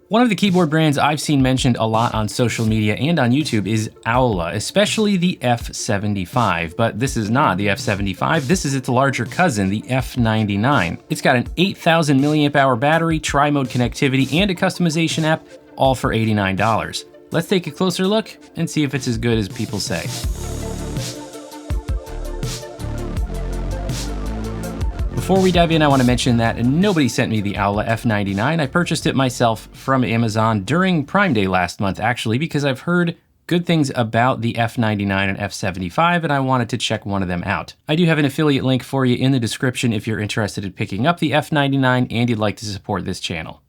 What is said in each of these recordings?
One of the keyboard brands I've seen mentioned a lot on social media and on YouTube is Aula, especially the F75, but this is not the F75, this is its larger cousin, the F99. It's got an 8,000 milliamp hour battery, tri-mode connectivity, and a customization app, all for $89. Let's take a closer look and see if it's as good as people say. Before we dive in, I want to mention that nobody sent me the Aula F99. I purchased it myself from Amazon during Prime Day last month, actually, because I've heard good things about the F99 and F75, and I wanted to check one of them out. I do have an affiliate link for you in the description if you're interested in picking up the F99 and you'd like to support this channel.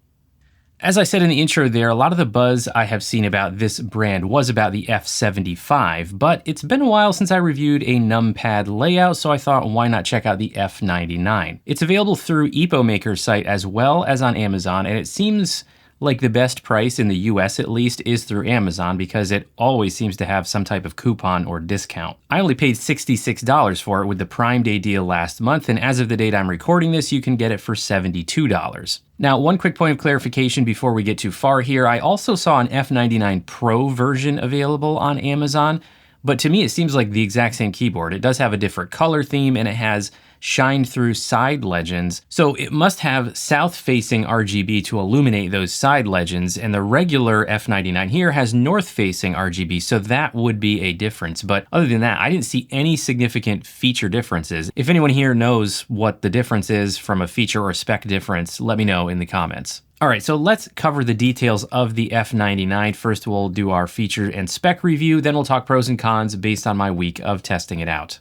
As I said in the intro there, a lot of the buzz I have seen about this brand was about the F75, but it's been a while since I reviewed a numpad layout, so I thought why not check out the F99. It's available through EpoMaker's site as well as on Amazon, and it seems like the best price in the US at least is through Amazon because it always seems to have some type of coupon or discount. I only paid $66 for it with the Prime Day deal last month, and as of the date I'm recording this, you can get it for $72. Now, one quick point of clarification before we get too far here, I also saw an F99 Pro version available on Amazon, but to me it seems like the exact same keyboard. It does have a different color theme and it has shine-through side legends, so it must have south-facing RGB to illuminate those side legends, and the regular F99 here has north-facing RGB, so that would be a difference. But other than that, I didn't see any significant feature differences. If anyone here knows what the difference is from a feature or spec difference, let me know in the comments. All right, so let's cover the details of the F99. First, we'll do our feature and spec review, then we'll talk pros and cons based on my week of testing it out.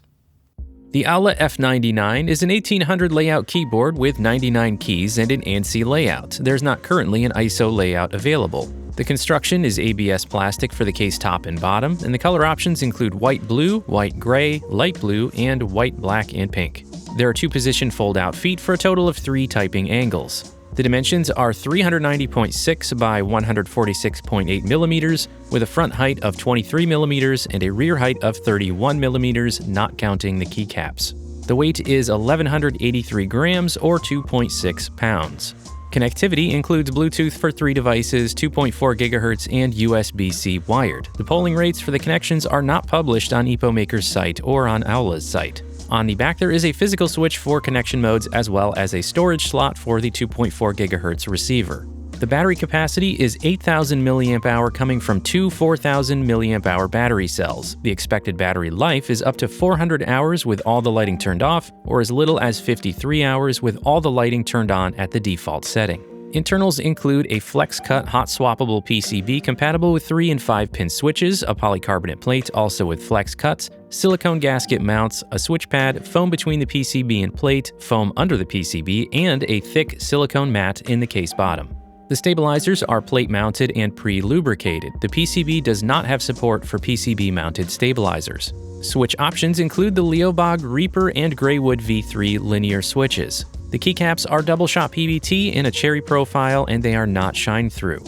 The Aula F99 is an 1800 layout keyboard with 99 keys and an ANSI layout. There's not currently an ISO layout available. The construction is ABS plastic for the case top and bottom, and the color options include white blue, white gray, light blue, and white, black, and pink. There are 2 position fold-out feet for a total of 3 typing angles. The dimensions are 390.6 by 146.8 millimeters, with a front height of 23 millimeters and a rear height of 31 millimeters, not counting the keycaps. The weight is 1,183 grams or 2.6 pounds. Connectivity includes Bluetooth for 3 devices, 2.4 GHz, and USB-C wired. The polling rates for the connections are not published on EpoMaker's site or on Aula's site. On the back, there is a physical switch for connection modes as well as a storage slot for the 2.4 GHz receiver. The battery capacity is 8,000 mAh coming from 2 4,000 mAh battery cells. The expected battery life is up to 400 hours with all the lighting turned off, or as little as 53 hours with all the lighting turned on at the default setting. Internals include a flex-cut hot-swappable PCB compatible with 3 and 5 pin switches, a polycarbonate plate also with flex cuts, silicone gasket mounts, a switch pad, foam between the PCB and plate, foam under the PCB, and a thick silicone mat in the case bottom. The stabilizers are plate-mounted and pre-lubricated. The PCB does not have support for PCB-mounted stabilizers. Switch options include the Leobog, Reaper, and Greywood V3 linear switches. The keycaps are double-shot PBT in a cherry profile, and they are not shine-through.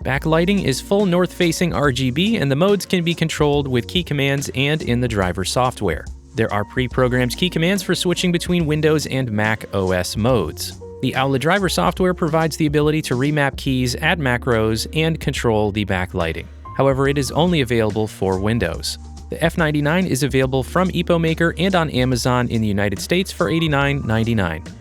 Backlighting is full north-facing RGB, and the modes can be controlled with key commands and in the driver software. There are pre-programmed key commands for switching between Windows and Mac OS modes. The Aula driver software provides the ability to remap keys, add macros, and control the backlighting. However, it is only available for Windows. The F99 is available from EpoMaker and on Amazon in the United States for $89.99.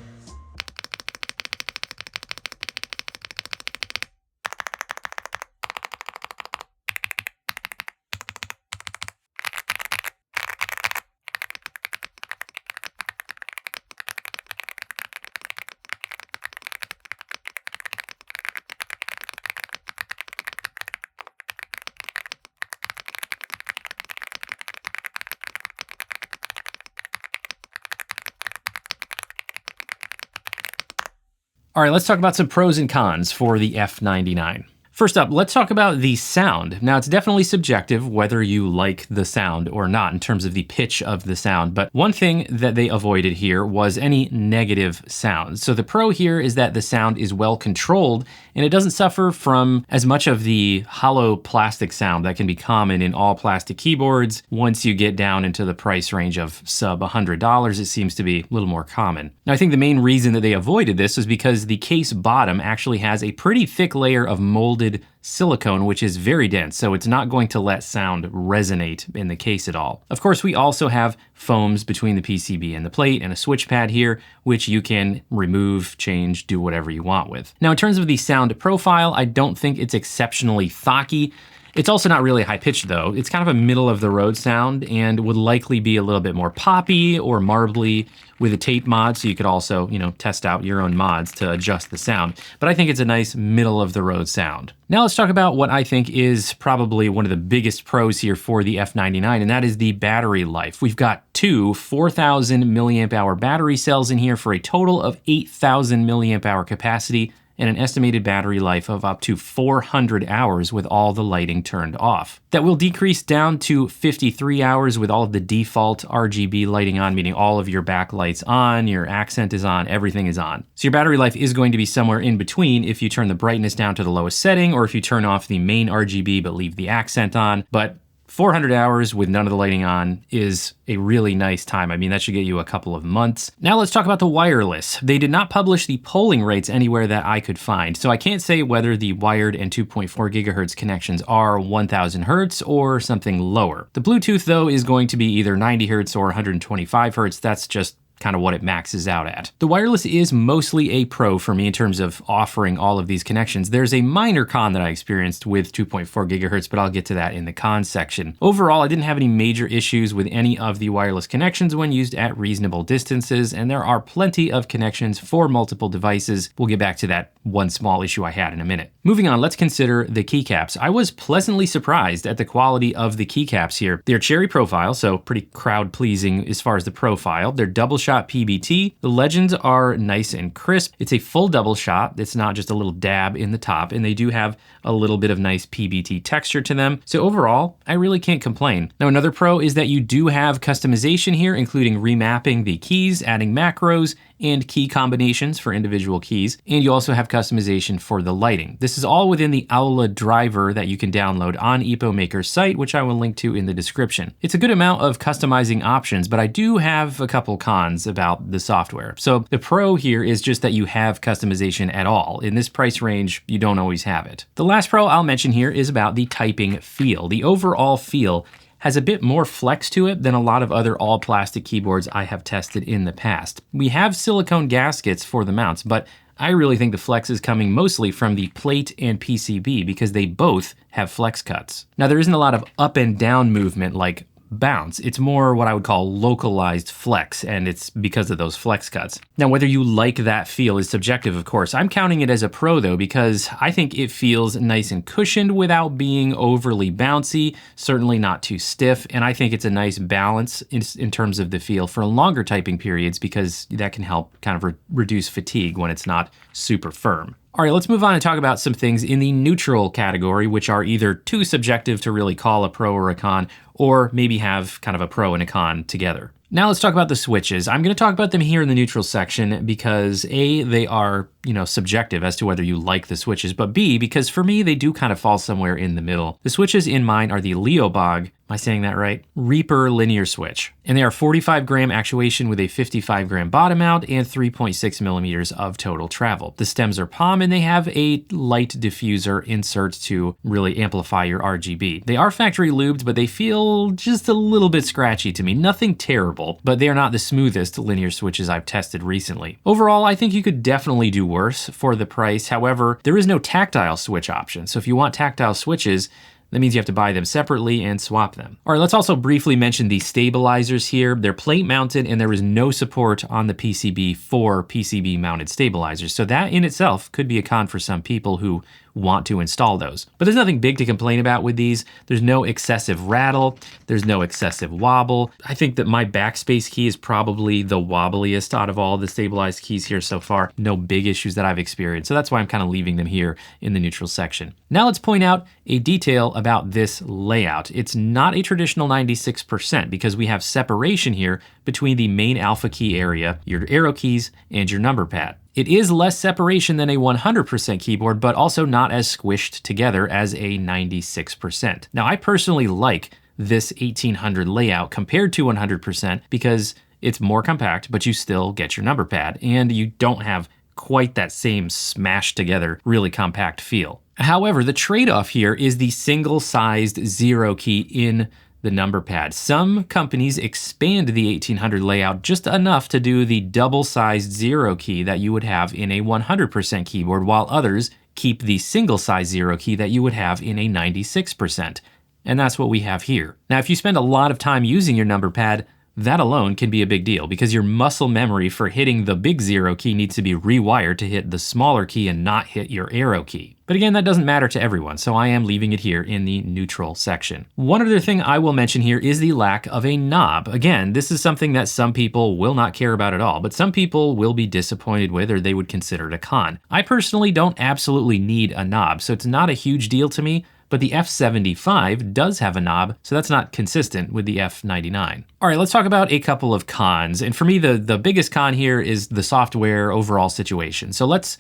All right, let's talk about some pros and cons for the F99. First up, let's talk about the sound. Now, it's definitely subjective whether you like the sound or not in terms of the pitch of the sound, but one thing that they avoided here was any negative sounds. So the pro here is that the sound is well controlled and it doesn't suffer from as much of the hollow plastic sound that can be common in all plastic keyboards. Once you get down into the price range of sub $100, it seems to be a little more common. Now, I think the main reason that they avoided this is because the case bottom actually has a pretty thick layer of molded silicone, which is very dense, so it's not going to let sound resonate in the case at all. Of course, we also have foams between the PCB and the plate and a switch pad here, which you can remove, change, do whatever you want with. Now, in terms of the sound profile, I don't think it's exceptionally thocky. It's also not really high pitched though. It's kind of a middle of the road sound and would likely be a little bit more poppy or marbly with a tape mod. So you could also, test out your own mods to adjust the sound. But I think it's a nice middle of the road sound. Now let's talk about what I think is probably one of the biggest pros here for the F99, and that is the battery life. We've got two 4,000 milliamp hour battery cells in here for a total of 8,000 milliamp hour capacity, and an estimated battery life of up to 400 hours with all the lighting turned off. That will decrease down to 53 hours with all of the default RGB lighting on, meaning all of your backlights on, your accent is on, everything is on. So your battery life is going to be somewhere in between if you turn the brightness down to the lowest setting or if you turn off the main RGB but leave the accent on. But 400 hours with none of the lighting on is a really nice time. I mean, that should get you a couple of months. Now let's talk about the wireless. They did not publish the polling rates anywhere that I could find, so I can't say whether the wired and 2.4 gigahertz connections are 1000 hertz or something lower. The Bluetooth, though, is going to be either 90 hertz or 125 hertz. That's just kind of what it maxes out at. The wireless is mostly a pro for me in terms of offering all of these connections. There's a minor con that I experienced with 2.4 gigahertz, but I'll get to that in the cons section. Overall, I didn't have any major issues with any of the wireless connections when used at reasonable distances, and there are plenty of connections for multiple devices. We'll get back to that one small issue I had in a minute. Moving on, let's consider the keycaps. I was pleasantly surprised at the quality of the keycaps here. They're cherry profile, so pretty crowd pleasing as far as the profile. They're double shot PBT. The legends are nice and crisp. It's a full double shot. It's not just a little dab in the top, and they do have a little bit of nice PBT texture to them. So overall, I really can't complain. Now, another pro is that you do have customization here, including remapping the keys, adding macros, and key combinations for individual keys. And you also have customization for the lighting. This is all within the Aula driver that you can download on EpoMaker's site, which I will link to in the description. It's a good amount of customizing options, but I do have a couple cons about the software. So the pro here is just that you have customization at all. In this price range, you don't always have it. The last pro I'll mention here is about the typing feel. The overall feel has a bit more flex to it than a lot of other all plastic keyboards I have tested in the past. We have silicone gaskets for the mounts, but I really think the flex is coming mostly from the plate and PCB because they both have flex cuts. Now, there isn't a lot of up and down movement like bounce. It's more what I would call localized flex, and it's because of those flex cuts. Now, whether you like that feel is subjective, of course. I'm counting it as a pro though, because I think it feels nice and cushioned without being overly bouncy, certainly not too stiff, and I think it's a nice balance in terms of the feel for longer typing periods because that can help kind of reduce fatigue when it's not super firm. All right, let's move on and talk about some things in the neutral category, which are either too subjective to really call a pro or a con, or maybe have kind of a pro and a con together. Now let's talk about the switches. I'm going to talk about them here in the neutral section because A, they are, subjective as to whether you like the switches, but B, because for me, they do kind of fall somewhere in the middle. The switches in mine are the Leobog, am I saying that right? Reaper linear switch. And they are 45 gram actuation with a 55 gram bottom mount and 3.6 millimeters of total travel. The stems are palm and they have a light diffuser insert to really amplify your RGB. They are factory lubed, but they feel just a little bit scratchy to me. Nothing terrible, but they are not the smoothest linear switches I've tested recently. Overall, I think you could definitely do worse for the price. However, there is no tactile switch option. So if you want tactile switches, that means you have to buy them separately and swap them. All right, let's also briefly mention the stabilizers here. They're plate mounted and there is no support on the PCB for PCB mounted stabilizers. So that in itself could be a con for some people who want to install those. But there's nothing big to complain about with these. There's no excessive rattle. There's no excessive wobble. I think that my backspace key is probably the wobbliest out of all the stabilized keys here so far. No big issues that I've experienced. So that's why I'm kind of leaving them here in the neutral section. Now let's point out a detail about this layout. It's not a traditional 96% because we have separation here between the main alpha key area, your arrow keys, and your number pad. It is less separation than a 100% keyboard, but also not as squished together as a 96%. Now, I personally like this 1800 layout compared to 100% because it's more compact, but you still get your number pad, and you don't have quite that same smashed together, really compact feel. However, the trade-off here is the single-sized zero key in the number pad. Some companies expand the 1800 layout just enough to do the double-sized zero key that you would have in a 100% keyboard, while others keep the single-sized zero key that you would have in a 96%. And that's what we have here. Now, if you spend a lot of time using your number pad, that alone can be a big deal because your muscle memory for hitting the big zero key needs to be rewired to hit the smaller key and not hit your arrow key. But again, that doesn't matter to everyone, so I am leaving it here in the neutral section. One other thing I will mention here is the lack of a knob. Again, this is something that some people will not care about at all, but some people will be disappointed with or they would consider it a con. I personally don't absolutely need a knob, so it's not a huge deal to me. But the F75 does have a knob, so that's not consistent with the F99. All right, let's talk about a couple of cons. And for me, the biggest con here is the software overall situation. So let's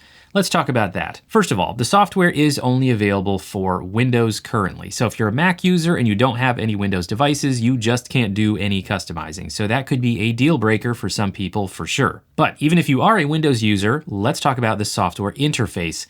talk about that. First of all, the software is only available for Windows currently. So if you're a Mac user and you don't have any Windows devices, you just can't do any customizing. So that could be a deal breaker for some people for sure. But even if you are a Windows user, let's talk about the software interface.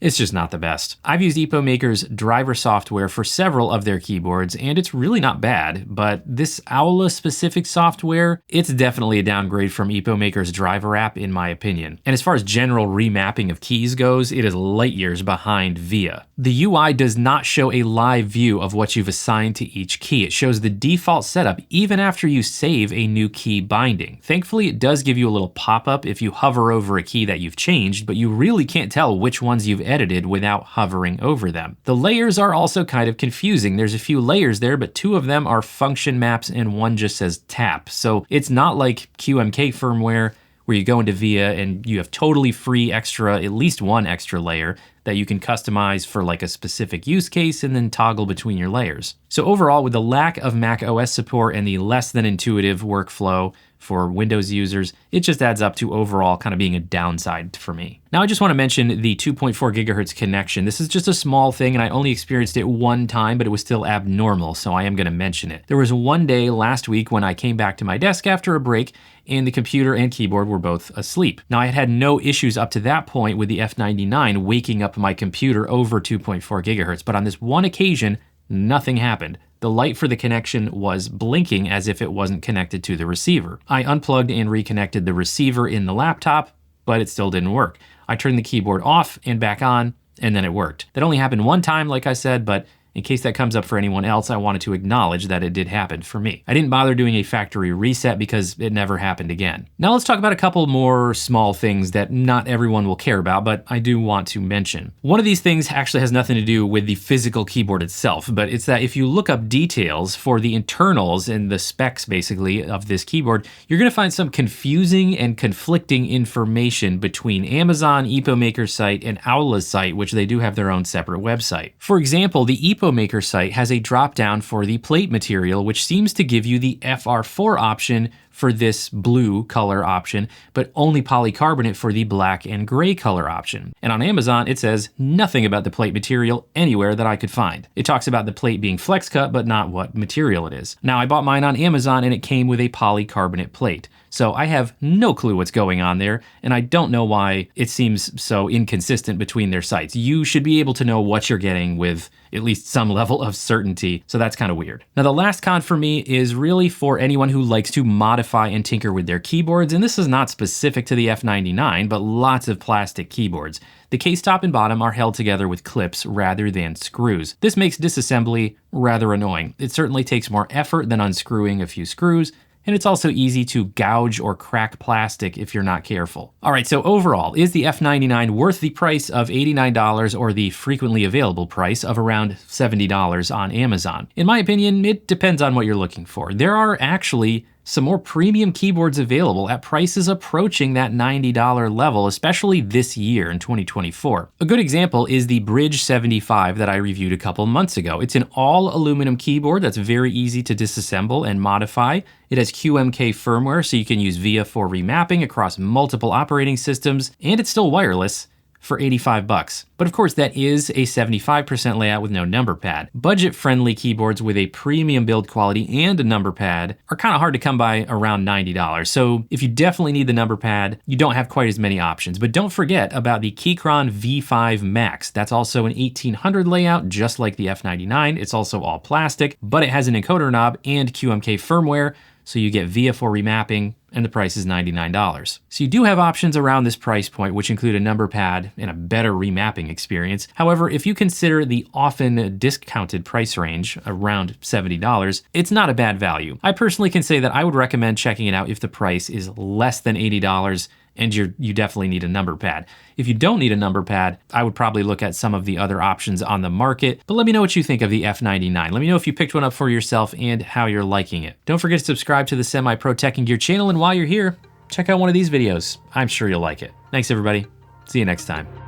It's just not the best. I've used EpoMaker's driver software for several of their keyboards, and it's really not bad, but this Aula specific software, it's definitely a downgrade from EpoMaker's driver app in my opinion. And as far as general remapping of keys goes, it is light years behind VIA. The UI does not show a live view of what you've assigned to each key. It shows the default setup even after you save a new key binding. Thankfully, it does give you a little pop-up if you hover over a key that you've changed, but you really can't tell which ones you've edited without hovering over them. The layers are also kind of confusing. There's a few layers there, but two of them are function maps and one just says tap. So it's not like QMK firmware where you go into VIA and you have totally free extra, at least one extra layer that you can customize for like a specific use case and then toggle between your layers. So overall, with the lack of Mac OS support and the less than intuitive workflow for Windows users, it just adds up to overall kind of being a downside for me. Now I just want to mention the 2.4 gigahertz connection. This is just a small thing and I only experienced it one time, but it was still abnormal, so I am going to mention it. There was one day last week when I came back to my desk after a break and the computer and keyboard were both asleep. Now I had had no issues up to that point with the F99 waking up my computer over 2.4 gigahertz, but on this one occasion, nothing happened. The light for the connection was blinking as if it wasn't connected to the receiver. I unplugged and reconnected the receiver in the laptop, but it still didn't work. I turned the keyboard off and back on, and then it worked. That only happened one time, like I said, but in case that comes up for anyone else, I wanted to acknowledge that it did happen for me. I didn't bother doing a factory reset because it never happened again. Now let's talk about a couple more small things that not everyone will care about, but I do want to mention. One of these things actually has nothing to do with the physical keyboard itself, but it's that if you look up details for the internals and the specs basically of this keyboard, you're gonna find some confusing and conflicting information between Amazon, EpoMaker's site, and Aula's site, which they do have their own separate website. For example, the EpoMaker site has a drop-down for the plate material, which seems to give you the FR4 option for this blue color option, but only polycarbonate for the black and gray color option. And on Amazon, it says nothing about the plate material anywhere that I could find. It talks about the plate being flex cut, but not what material it is. Now, I bought mine on Amazon and it came with a polycarbonate plate. So I have no clue what's going on there, and I don't know why it seems so inconsistent between their sites. You should be able to know what you're getting with at least some level of certainty, so that's kind of weird. Now the last con for me is really for anyone who likes to modify and tinker with their keyboards, and this is not specific to the F99, but lots of plastic keyboards. The case top and bottom are held together with clips rather than screws. This makes disassembly rather annoying. It certainly takes more effort than unscrewing a few screws, and it's also easy to gouge or crack plastic if you're not careful. All right, so overall, is the F99 worth the price of $89 or the frequently available price of around $70 on Amazon? In my opinion, it depends on what you're looking for. There are actually some more premium keyboards available at prices approaching that $90 level, especially this year in 2024. A good example is the Bridge 75 that I reviewed a couple months ago. It's an all aluminum keyboard that's very easy to disassemble and modify. It has QMK firmware, so you can use VIA for remapping across multiple operating systems, and it's still wireless for $85. But of course, that is a 75% layout with no number pad. Budget-friendly keyboards with a premium build quality and a number pad are kind of hard to come by around $90. So if you definitely need the number pad, you don't have quite as many options. But don't forget about the Keychron V5 Max. That's also an 1800 layout, just like the F99. It's also all plastic, but it has an encoder knob and QMK firmware, so you get VIA for remapping, and the price is $99. So you do have options around this price point, which include a number pad and a better remapping experience. However, if you consider the often discounted price range, around $70, it's not a bad value. I personally can say that I would recommend checking it out if the price is less than $80 and you definitely need a number pad. If you don't need a number pad, I would probably look at some of the other options on the market, but let me know what you think of the F99. Let me know if you picked one up for yourself and how you're liking it. Don't forget to subscribe to the Semi-Pro Tech and Gear channel, and while you're here, check out one of these videos. I'm sure you'll like it. Thanks everybody. See you next time.